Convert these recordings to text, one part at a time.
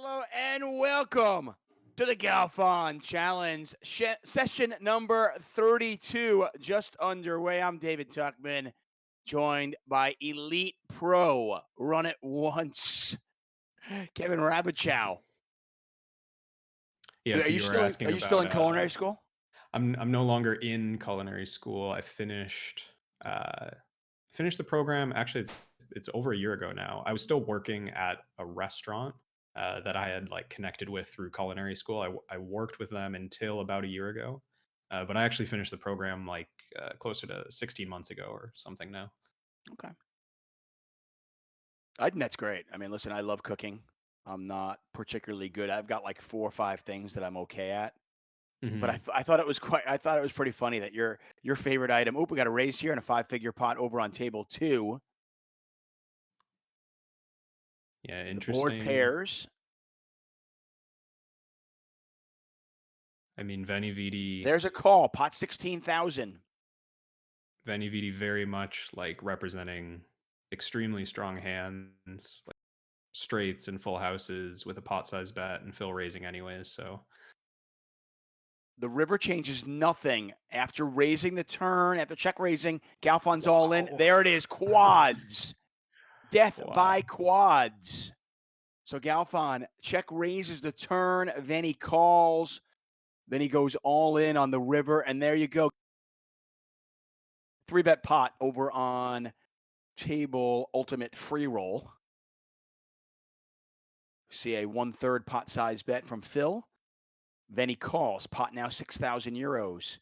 Hello and welcome to the Galfond Challenge, session number 32, just underway. I'm David Tuchman, joined by Elite Pro, run it once, Kevin Rabichow. Yeah, Are so you you were still in, are asking you still about in culinary school? I'm no longer in culinary school. I finished the program. Actually, it's over a year ago now. I was still working at a restaurant that I had like connected with through culinary school. I worked with them until about a year ago. But I actually finished the program like closer to 16 months ago or something now. Okay. I think that's great. I mean, listen, I love cooking. I'm not particularly good. I've got like 4 or 5 things that I'm okay at. But Hmm. I thought it was quite I thought it was pretty funny that your favorite item. Oh, we got a raise here and a 5-figure pot over on table 2. Yeah, The board interesting. pairs. I mean, Venividi, There's a call, pot 16,000. Venividi very much like representing extremely strong hands, straights and full houses with a pot size bet and fill raising anyways. So The river changes nothing after raising the turn, after check raising. Galfond's all in. wow. There it is, quads. Death Wow. by quads. So Galfond check raises the turn, then he calls, then he goes all in on the river, and there you go. 3-bet pot over on table ultimate free roll. See a 1/3 pot size bet from Phil. Then he calls. Pot now 6,000 euros.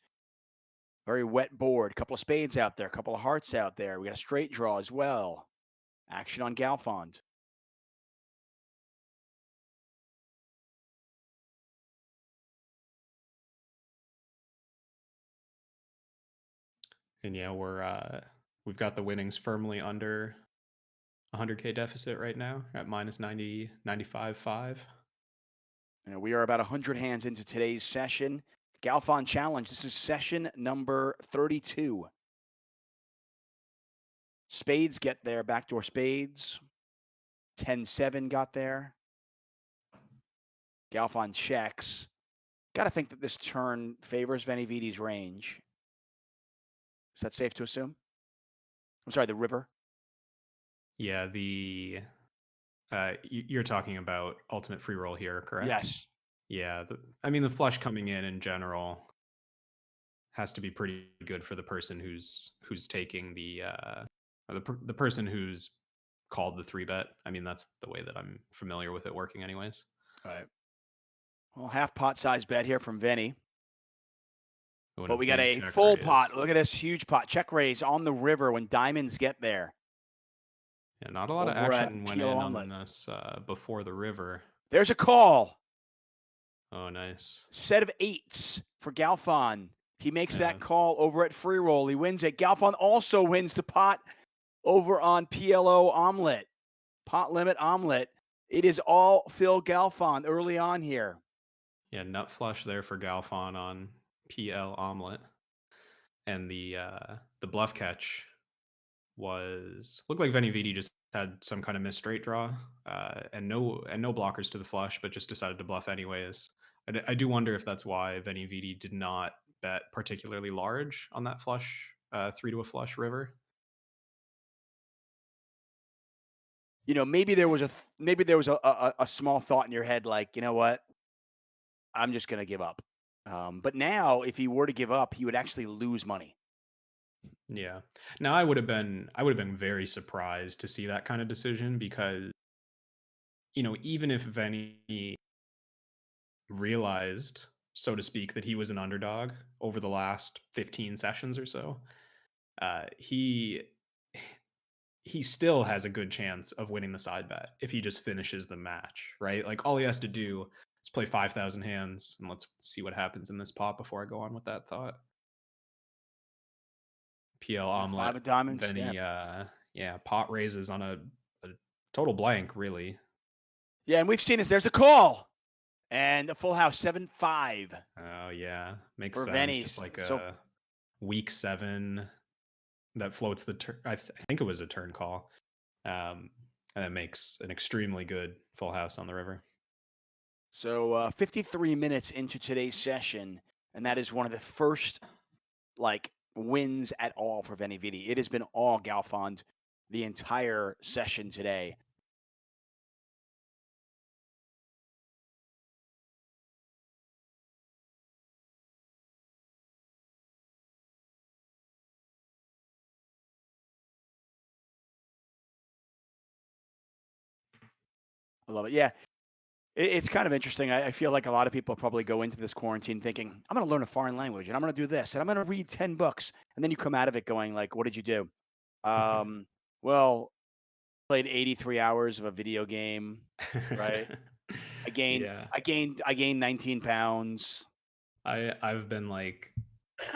Very wet board. Couple of spades out there. Couple of hearts out there. We got a straight draw as well. Action on Galfond. And yeah, we've got the winnings firmly under 100K deficit right now at minus 90 95.5. And we are about 100 hands into today's session. Galfond Challenge. This is session number 32. Spades get there. Backdoor spades. 10-7 got there. Galfond checks. Got to think that this turn favors Venividi's range. Is that safe to assume? I'm sorry, the river. Yeah, you're talking about ultimate free roll here, correct? Yes. Yeah, I mean the flush coming in general has to be pretty good for the person who's taking the person who's called the 3-bet. I mean that's the way that I'm familiar with it working anyways. All right. Well, half pot size bet here from Venny. Oh, and But a we got big a check full raise. pot. Look at this huge pot. Check raise on the river when diamonds get there. Yeah, not a lot of Over at action went PLO in on Omelet. this before the river. There's a call. Oh, nice. Set of 8s for Galfond. He makes Yeah, that call over at free roll. He wins it. Galfond also wins the pot over on PLO Omelet. Pot limit omelet. It is all Phil Galfond early on here. yeah, nut flush there for Galfond on PL omelet, and the bluff catch was looked like Venividi just had some kind of missed straight draw, and no blockers to the flush, but just decided to bluff anyways. I do wonder if that's why Venividi did not bet particularly large on that flush, 3 to a flush river. You know, maybe there was a small thought in your head like, you know what? I'm just going to give up. But now, if he were to give up, he would actually lose money. Yeah. Now I would have been very surprised to see that kind of decision because even if Venny realized, so to speak, that he was an underdog over the last 15 sessions or so, he still has a good chance of winning the side bet if he just finishes the match, right? Like all he has to do is play 5,000 hands, and let's see what happens in this pot before I go on with that thought. PL Yeah, omelet, 5 of diamonds. Yeah. Venny, yeah, pot raises on a total blank, really. Yeah, and we've seen this. There's a call. And a full house, 7-5 Oh yeah, makes for sense. Just Venice. like So a week 7 that floats the turn. I think it was a turn call. And it makes an extremely good full house on the river. So 53 minutes into today's session, and that is one of the first like wins at all for Venividi. It has been all Galfond the entire session today. I love it. Yeah, it's kind of interesting. I feel like a lot of people probably go into this quarantine thinking, I'm going to learn a foreign language and I'm going to do this and I'm going to read 10 books. And then you come out of it going like, what did you do? Um, well, played 83 hours of a video game, right? Yeah. I gained 19 pounds. I've been like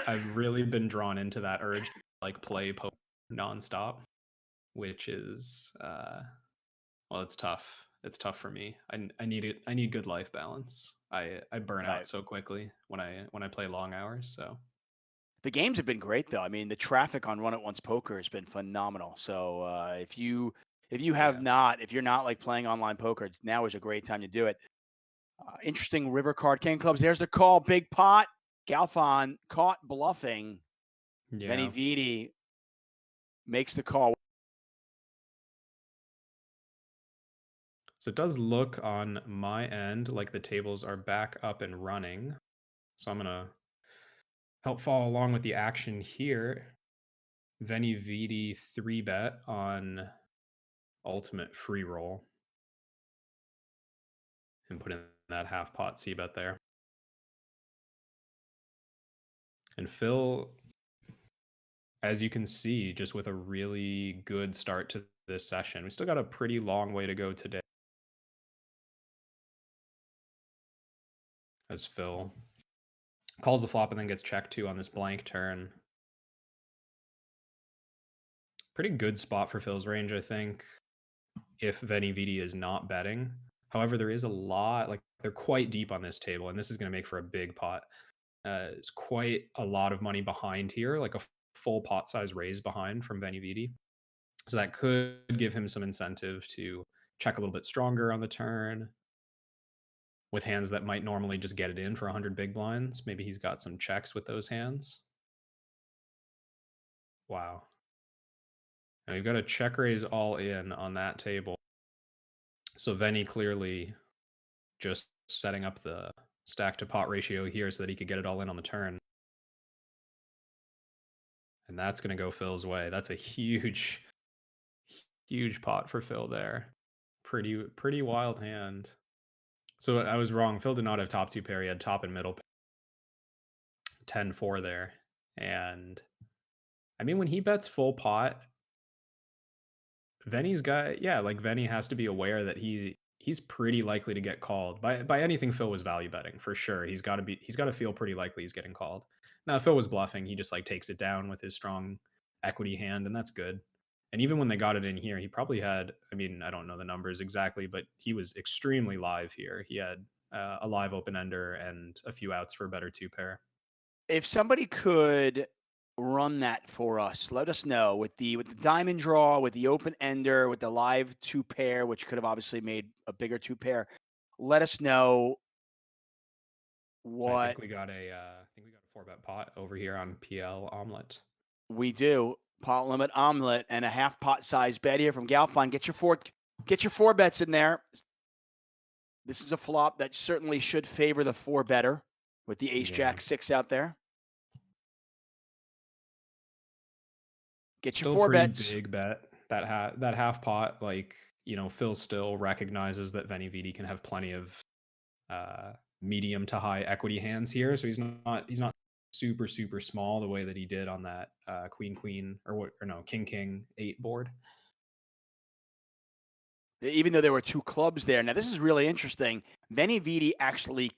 I've really been drawn into that urge to like play poker nonstop, which is well, it's tough. It's tough for me. I need it. I need good life balance. I burn out Right. so quickly when I play long hours. So The games have been great though. I mean, the traffic on Run It Once Poker has been phenomenal. So yeah, if you're not like playing online poker, now is a great time to do it. Interesting river card king clubs. There's the call, big pot. Galfon caught bluffing. yeah. Venividi makes the call. So it does look on my end like the tables are back up and running. So I'm gonna help follow along with the action here. Venividi 3-bet on ultimate free roll and put in that half pot c-bet there. And Phil, as you can see, just with a really good start to this session, we still got a pretty long way to go today. As Phil calls the flop and then gets checked too on this blank turn. Pretty good spot for Phil's range, I think, if Venividi is not betting. However, there is a lot, like they're quite deep on this table, and this is going to make for a big pot. It's quite a lot of money behind here, like a full pot size raise behind from Venividi. So that could give him some incentive to check a little bit stronger on the turn with hands that might normally just get it in for 100 big blinds. Maybe he's got some checks with those hands. Wow. Now we've got a check raise all in on that table. So Veni clearly just setting up the stack to pot ratio here so that he could get it all in on the turn. And that's going to go Phil's way. That's a huge, huge pot for Phil there. Pretty wild hand. So I was wrong. Phil did not have top two pair. He had top and middle 10-4 there. And I mean, when he bets full pot, Venny's got, yeah, like Venny has to be aware that he's pretty likely to get called by anything Phil was value betting for sure. He's got to feel pretty likely he's getting called. Now, if Phil was bluffing, he just like takes it down with his strong equity hand, and that's good. And even when they got it in here, he probably had, I mean, I don't know the numbers exactly, but he was extremely live here. He had a live open ender and a few outs for a better two pair. If somebody could run that for us, let us know with the diamond draw, with the open ender, with the live two pair, which could have obviously made a bigger two pair. Let us know I what think we got a 4-bet pot over here on PL Omelet. we do. Pot limit omelet and a half pot size bet here from Galfond. Get your four bets in there. This is a flop that certainly should favor the four better with the ace Yeah. jack six out there. Get your Still four pretty bets. big bet. That half pot, like, Phil still recognizes that Venividi can have plenty of medium to high equity hands here, so he's not super super small the way that he did on that queen queen or no king king 8 board. Even though there were two clubs there. Now this is really interesting. Venividi actually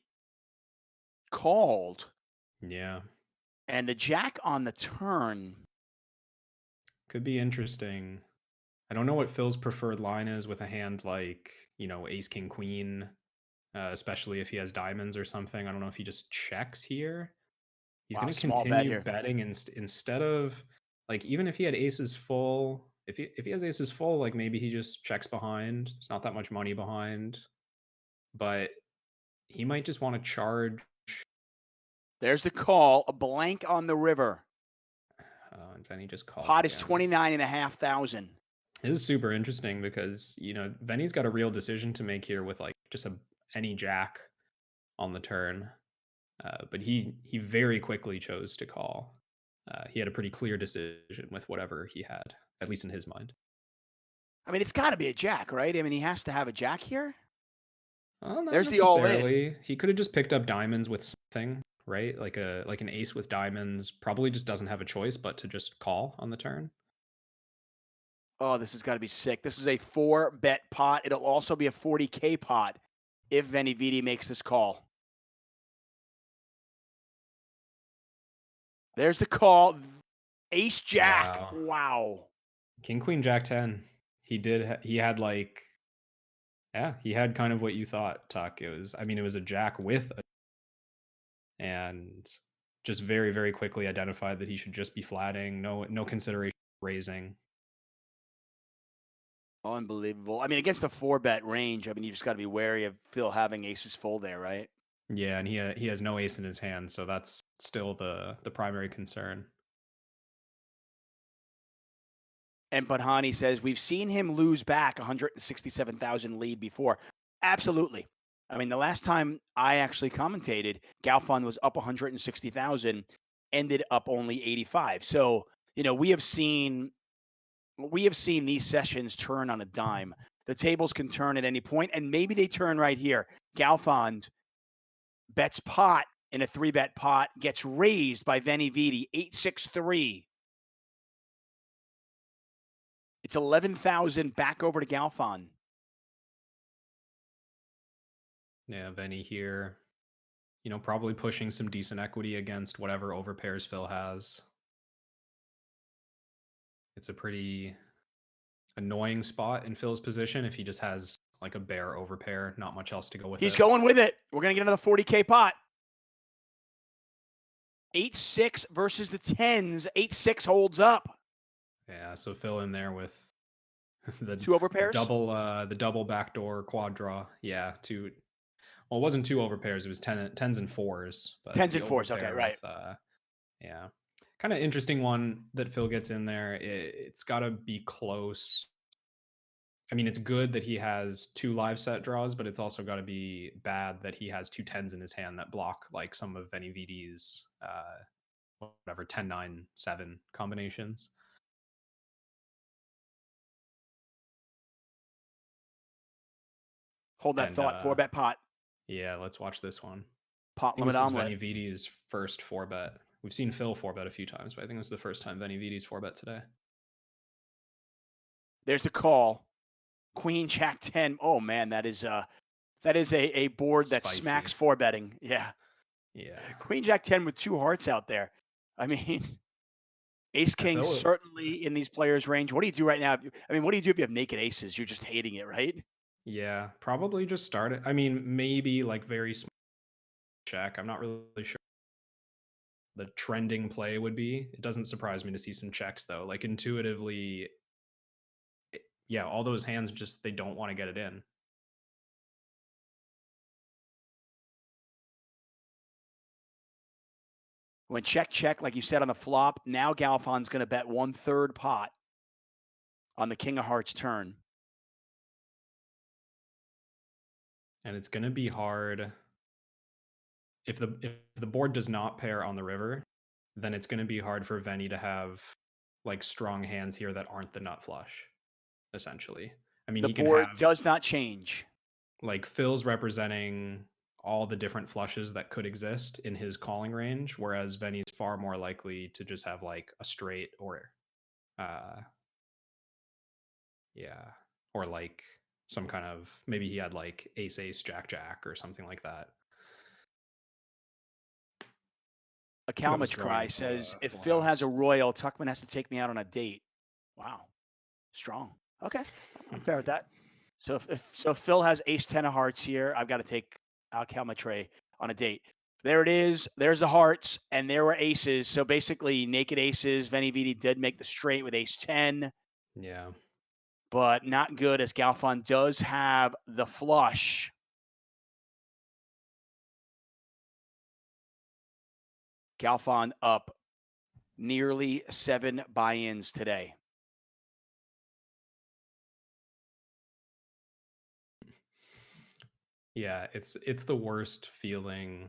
called, Yeah, and the jack on the turn. could be interesting. I don't know what Phil's preferred line is with a hand like ace king queen, especially if he has diamonds or something. I don't know if he just checks here. He's Wow, going to small bet continue here. betting instead of, like, even if he had aces full, if he has aces full, like maybe he just checks behind. It's not that much money behind, but he might just want to charge. There's the call. A blank on the river. And Venny just calls Pot is again. 29,500. This is super interesting because, Venny's got a real decision to make here with like just any jack on the turn. But he very quickly chose to call. He had a pretty clear decision with whatever he had, at least in his mind. I mean, it's got to be a jack, right? I mean, he has to have a jack here. Well, not There's the all in. necessarily. He could have just picked up diamonds with something, right? Like an ace with diamonds. Probably just doesn't have a choice but to just call on the turn. Oh, this has got to be sick. This is a 4-bet pot. It'll also be a 40K pot if Venividi makes this call. There's the call. Ace jack. Wow. King Queen Jack 10. He had like, yeah, he had kind of what you thought, Tuck. It was a jack with and just very, very quickly identified that he should just be flatting, no consideration raising. Unbelievable. I mean, against a 4-bet range, I mean, you just got to be wary of Phil having aces full there, right? Yeah, and he has no ace in his hand, so that's still the primary concern. And Padhani says, we've seen him lose back 167,000 lead before. Absolutely. I mean, the last time I actually commentated, Galfond was up 160,000, ended up only 85. So, we have seen these sessions turn on a dime. The tables can turn at any point, and maybe they turn right here. Galfond bets pot in a 3-bet pot, gets raised by Venividi, 863. It's 11,000 back over to Galfond. Yeah, Venny here, probably pushing some decent equity against whatever overpairs Phil has. It's a pretty annoying spot in Phil's position if he just has like a bare overpair, not much else to go with He's it. going with it. We're going to get another 40K pot. 8-6 versus the 10s. 8-6 holds up. Yeah, so Phil in there with the 2 overpairs? the double backdoor quad draw. Yeah, well, it wasn't 2 overpairs, it was 10s and 4s. But 10s the and 4s, okay, overpair right. with, yeah. Kind of interesting one that Phil gets in there. It's got to be close. I mean, it's good that he has 2 live set draws, but it's also got to be bad that he has 2 10s in his hand that block like some of Venividi's whatever 10-9-7 combinations. Hold that thought. 4-bet pot. Yeah, let's watch this one. Pot limit omelet. Venividi's first 4-bet. We've seen Phil 4-bet a few times, but I think it was the first time Venividi's 4-bet today. There's the call. Queen Jack 10. Oh man, that is a board that Spicy. smacks 4-betting. Yeah. Yeah. Queen Jack 10 with 2 hearts out there. I mean, Ace King certainly in these players' range. What do you do right now? I mean, what do you do if you have naked aces? You're just hating it, right? Yeah, probably just start it. I mean, maybe like very small check. I'm not really sure the trending play would be. It doesn't surprise me to see some checks though. Like intuitively, yeah, all those hands just they don't want to get it in. When check, like you said on the flop, now Galfond's going to bet 1/3 pot on the King of Hearts turn. And it's going to be hard if the board does not pair on the river, then it's going to be hard for Venny to have like strong hands here that aren't the nut flush, essentially. I mean, the he can board have does not change. Like Phil's representing all the different flushes that could exist in his calling range, whereas Venny's far more likely to just have like a straight or or like some kind of, maybe he had like ace ace jack jack or something like that. A Calmage Cry says, if Phil has a royal, Tuchman has to take me out on a date. Wow. Strong. Okay. I'm fair with that. So if Phil has ace 10 of hearts here, I've got to take Al Calmatre on a date. There it is. There's the hearts, and there were aces. So basically, naked aces. Venividi did make the straight with ace 10. Yeah. But not good as Galfond does have the flush. Galfond up nearly 7 buy-ins today. Yeah, it's the worst feeling.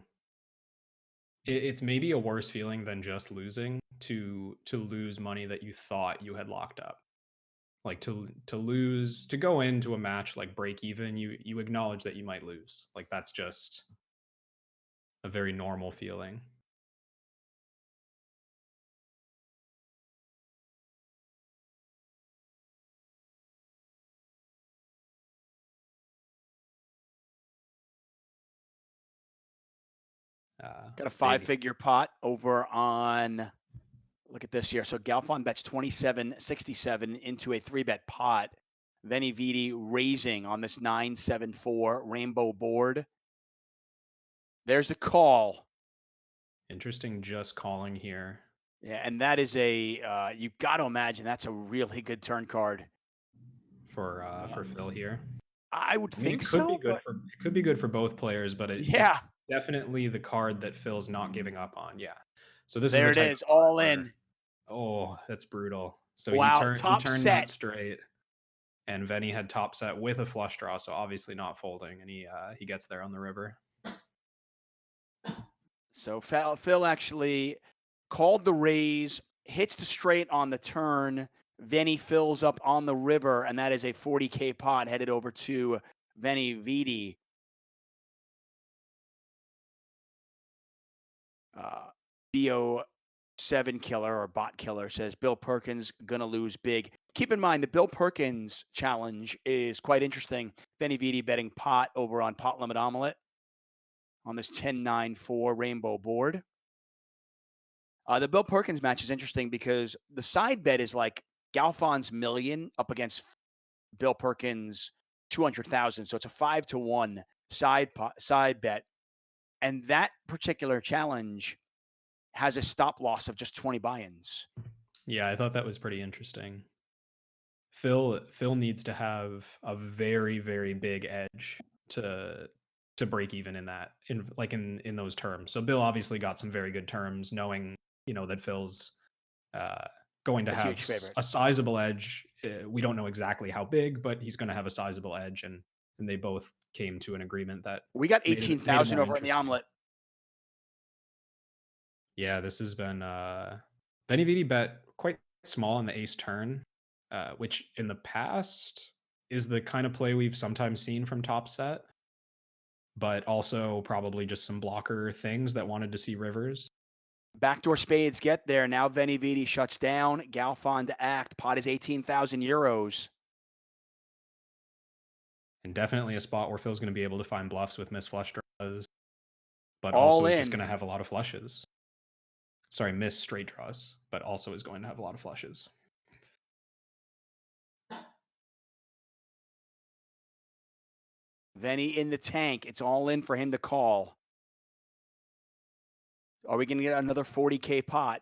It's maybe a worse feeling than just losing to lose money that you thought you had locked up. Like to lose to go into a match like break even, you acknowledge that you might lose. Like that's just a very normal feeling. Got a Big 5-figure pot over on, look at this here. So Galfond bets 27.67 into a 3-bet pot. Venividi raising on this 974 rainbow board. There's the call. interesting just calling here Yeah, and that is a you've got to imagine that's a really good turn card. for Phil here. I would I mean, think so, but it could be good for both players, but it's yeah, definitely the card that Phil's not giving up on. Yeah. So this is there the it type of is, pot all where, in. oh, that's brutal. So Wow, he top turned set. nut straight, and Venny had top set with a flush draw, so obviously not folding, and he gets there on the river. So Phil actually called the raise, hits the straight on the turn. Venny fills up on the river, and that is a 40K pot headed over to Venividi. BO7 killer or bot killer says Bill Perkins gonna lose big. Keep in mind the Bill Perkins challenge is quite interesting. Venividi betting pot over on Pot Limit Omelet on this 10-9-4 rainbow board. The Bill Perkins match is interesting because the side bet is like Galfond's million up against Bill Perkins 200,000. So it's a 5-1 side bet. And that particular challenge has a stop loss of just 20 buy-ins. Yeah, I thought that was pretty interesting. Phil needs to have a very, very big edge to break even in that in those terms. So Bill obviously got some very good terms, knowing that Phil's going to A have huge favorite. a sizable edge. We don't know exactly how big, but he's going to have a sizable edge, and they both came to an agreement that We got made it 18,000 more over in the interesting. omelet. Yeah, this has been Venividi bet quite small on the ace turn, which in the past is the kind of play we've sometimes seen from top set, but also probably just some blocker things that wanted to see rivers. Backdoor spades get there. Now Venividi shuts down. Galfond to act. Pot is 18,000 euros. And definitely a spot where Phil's going to be able to find bluffs with miss flush draws, but All also is just going in. to have a lot of flushes. Sorry, miss straight draws, but also is going to have a lot of flushes. Venny in the tank. It's all in for him to call. Are we going to get another 40K pot?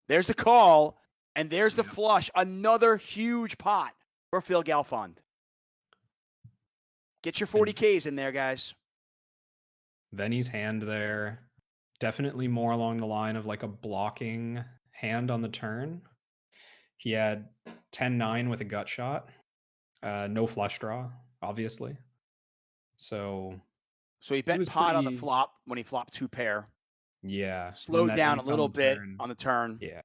There's the call, and there's the flush. Another huge pot for Phil Galfond. Get your 40Ks in there, guys. Venny's hand there, definitely more along the line of like a blocking hand on the turn. He had 10-9 with a gut shot. No flush draw, obviously. So he it bet was pot on the pretty, flop when he flopped 2 pair. yeah. And then Slowed that down a ace on little the bit turn. on the turn. Yeah.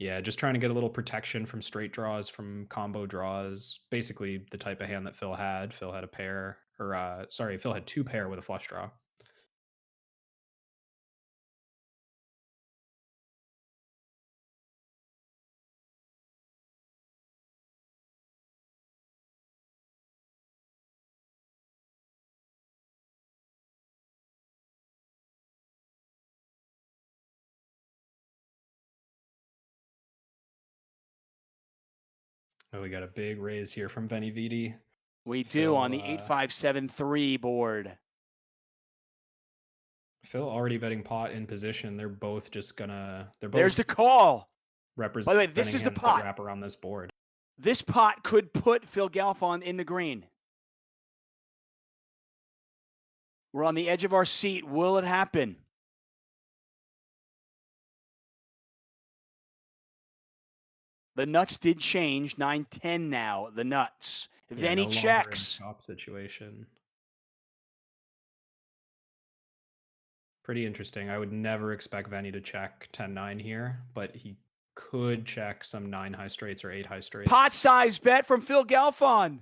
Yeah, just trying to get a little protection from straight draws, from combo draws. Basically the type of hand that Phil had. Phil had a pair, or sorry, Phil had 2 pair with a flush draw. Oh, we got a big raise here from Venividi. We do on Phil, the 8573 board. Phil already betting pot in position. They're both just gonna. They're There's both the call. By the way, this representing is the hands that pot. wrap around this board. This pot could put Phil Galfond in the green. We're on the edge of our seat. Will it happen? The nuts did change. 9-10 now. The nuts. Yeah, no Venny longer in a checks. top situation. Pretty interesting. I would never expect Venny to check 10-9 here, but he could check some 9 high straights or 8 high straights. Pot size bet from Phil Galfond.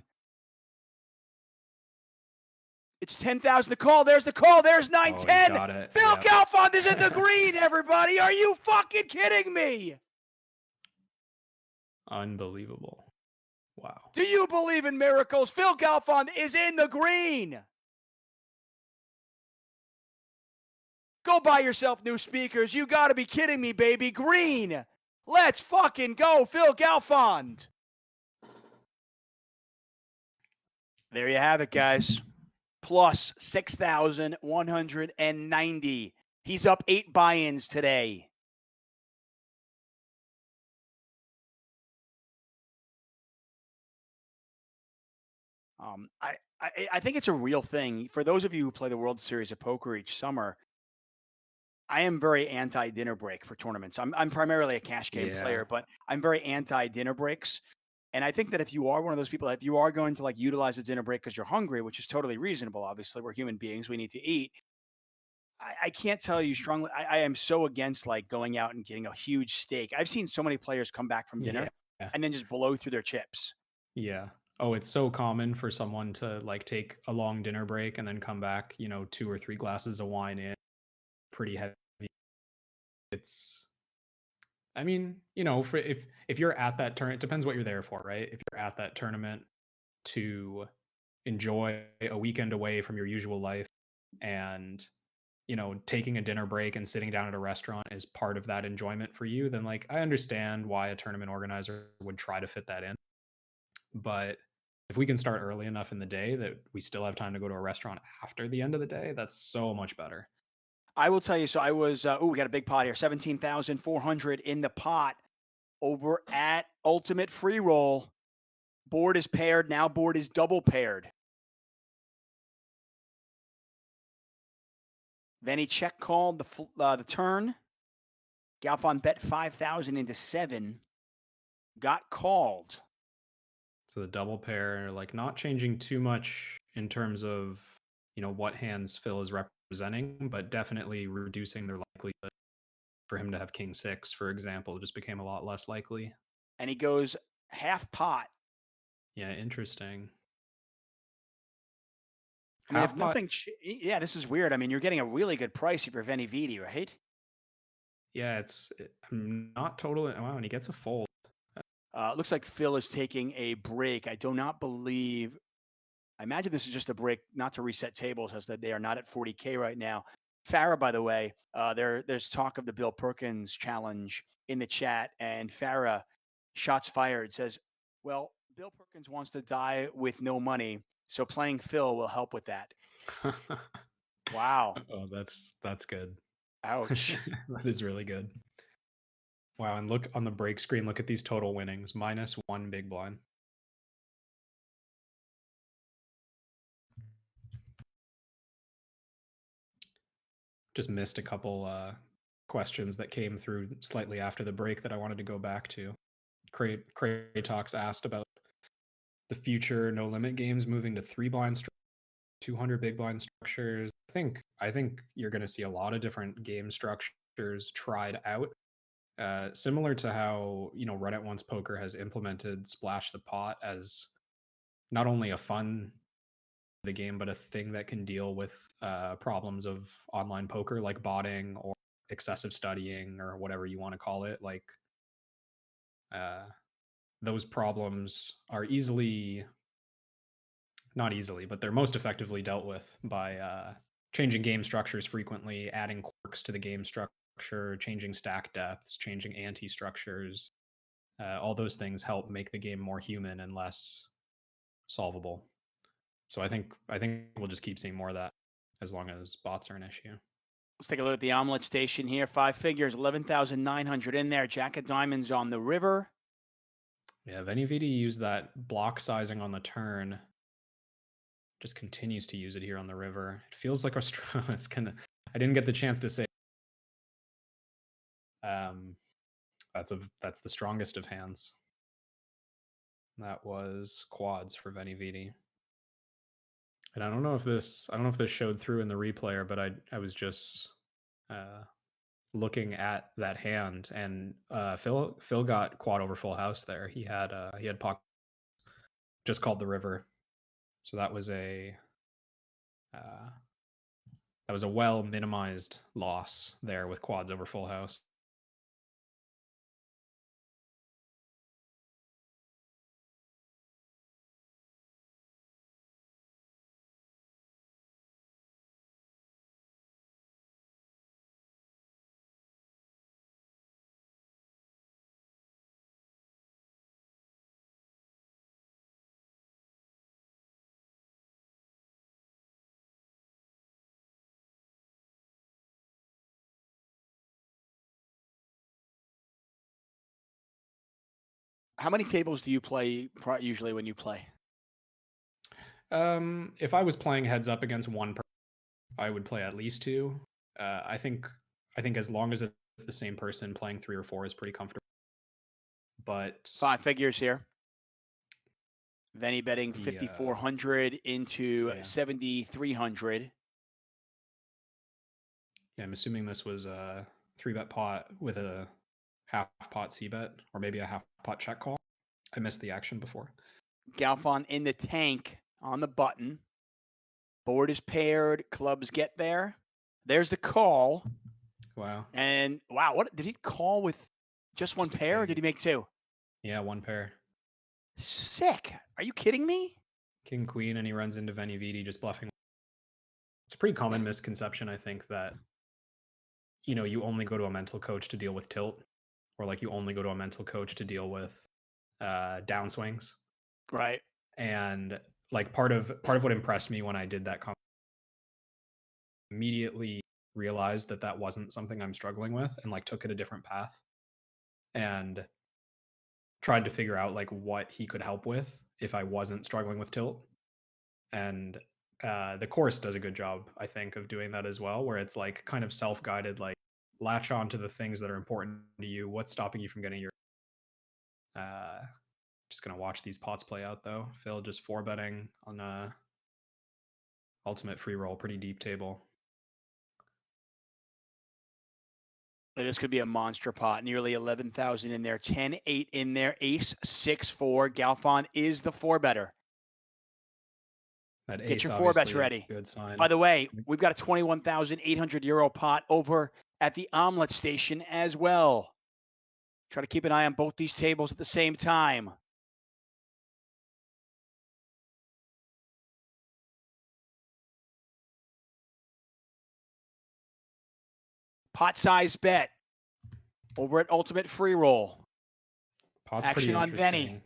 It's 10,000 to call. There's the call. There's 9-10. Got it. Phil Yep. Galfond is in the green, everybody. Are you fucking kidding me? Unbelievable. Wow. Do you believe in miracles? Phil Galfond is in the green. Go buy yourself new speakers. You got to be kidding me, baby. Green. Let's fucking go, Phil Galfond. There you have it, guys. Plus 6,190. He's up 8 buy-ins today. I think it's a real thing. For those of you who play the World Series of Poker each summer, I am very anti dinner break for tournaments. I'm primarily a cash game player, but I'm very anti dinner breaks. And I think that if you are one of those people, if you are going to like utilize a dinner break because you're hungry, which is totally reasonable, obviously, we're human beings, we need to eat. I can't tell you strongly. I am so against like going out and getting a huge steak. I've seen so many players come back from dinner and then just blow through their chips. Yeah. Oh, it's so common for someone to like take a long dinner break and then come back, 2 or 3 glasses of wine in, pretty heavy. It's, I mean, for if you're at that tournament, it depends what you're there for, right? If you're at that tournament to enjoy a weekend away from your usual life and taking a dinner break and sitting down at a restaurant is part of that enjoyment for you, then like I understand why a tournament organizer would try to fit that in. But if we can start early enough in the day that we still have time to go to a restaurant after the end of the day, that's so much better. I will tell you. So I was, we got a big pot here, 17,400 in the pot over at Ultimate Free Roll. Board is paired. Now board is double paired. Then he check called the turn. Galfond bet 5,000 into 7. Got called. So the double pair, like not changing too much in terms of, what hands Phil is representing, but definitely reducing their likelihood for him to have king 6, for example, just became a lot less likely. And he goes half pot. Yeah, interesting. I mean, if nothing, yeah, this is weird. I mean, you're getting a really good price if you're Venividi, right? Yeah, I'm not totally. Wow, and he gets a fold. Looks like Phil is taking a break. I do not believe. I imagine this is just a break, not to reset tables, as that they are not at 40K right now. Farah, by the way, there's talk of the Bill Perkins challenge in the chat, and Farah, shots fired, says, "Well, Bill Perkins wants to die with no money, so playing Phil will help with that." Wow. Oh, that's good. Ouch. That is really good. Wow, and look on the break screen, look at these total winnings. -1 big blind. Just missed a couple questions that came through slightly after the break that I wanted to go back to. Talks asked about the future no limit games moving to 3 blind 200 big blind structures. I think you're going to see a lot of different game structures tried out. Similar to how, Run It Once Poker has implemented Splash the Pot as not only a fun the game, but a thing that can deal with problems of online poker like botting or excessive studying or whatever you want to call it. Like those problems are not easily, but they're most effectively dealt with by changing game structures frequently, adding quirks to the game structure, changing stack depths, changing ante structures. All those things help make the game more human and less solvable. So I think we'll just keep seeing more of that as long as bots are an issue. Let's take a look at the omelet station here. 5 figures, 11,900 in there. Jack of diamonds on the river. Yeah, Venividi used that block sizing on the turn. Just continues to use it here on the river. It feels like it's kind of. I didn't get the chance to say. Um, that's the strongest of hands. That was quads for Venividi. And I don't know if this showed through in the replayer, but I was just looking at that hand, and Phil got quad over full house there. He had pocket just called the river, so that was a well minimized loss there with quads over full house. How many tables do you play usually when you play? If I was playing heads up against one person, I would play at least two. I think as long as it's the same person, playing 3 or 4 is pretty comfortable. But 5 figures here. Venny betting 5,400 into 7,300. Yeah, I'm assuming this was a 3-bet pot with a half pot c-bet, or maybe a half pot check call. I missed the action before. Galfond in the tank on the button. Board is paired. Clubs get there. There's the call. Wow. And wow, what did he call with just one pair, or did he make 2? Yeah, 1 pair. Sick. Are you kidding me? King queen, and he runs into Venividi just bluffing. It's a pretty common misconception, I think, that you only go to a mental coach to deal with tilt, or like you only go to a mental coach to deal with downswings. Right. And like part of what impressed me when I did that, immediately realized that wasn't something I'm struggling with, and like took it a different path and tried to figure out like what he could help with if I wasn't struggling with tilt. And the course does a good job, I think, of doing that as well, where it's like kind of self-guided, like latch on to the things that are important to you. What's stopping you from getting your just gonna watch these pots play out though. Phil just 4-betting on ultimate free roll, pretty deep table. This could be a monster pot. Nearly 11,000 in there. 10-8 in there. Ace 6-4. Galfond is the 4-better. That Get ace, your 4-bets obviously, ready. good sign. By the way, we've got a 21,800 euro pot over at the omelet station as well. Try to keep an eye on both these tables at the same time. Pot size bet over at Ultimate Free Roll. Pot's Action pretty on interesting. Venny.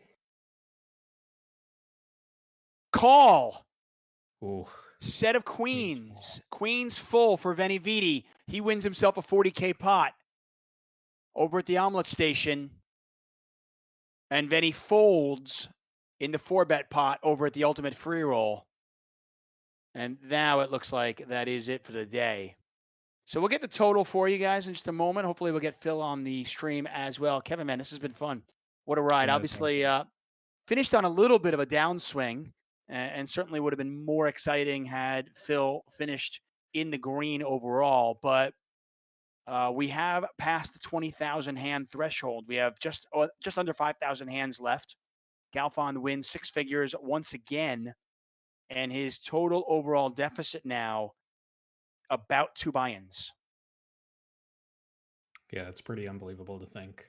Call. Ooh. Set of queens. Queens full for Venividi. He wins himself a 40K pot over at the omelet station. And Venny folds in the 4-bet pot over at the Ultimate Free Roll. And now it looks like that is it for the day. So we'll get the total for you guys in just a moment. Hopefully we'll get Phil on the stream as well. Kevin, man, this has been fun. What a ride. Yeah, Obviously, finished on a little bit of a downswing, and certainly would have been more exciting had Phil finished in the green overall. But we have passed the 20,000 hand threshold. We have just under 5,000 hands left. Galfond wins 6 figures once again, and his total overall deficit now about 2 buy-ins. Yeah, it's pretty unbelievable to think.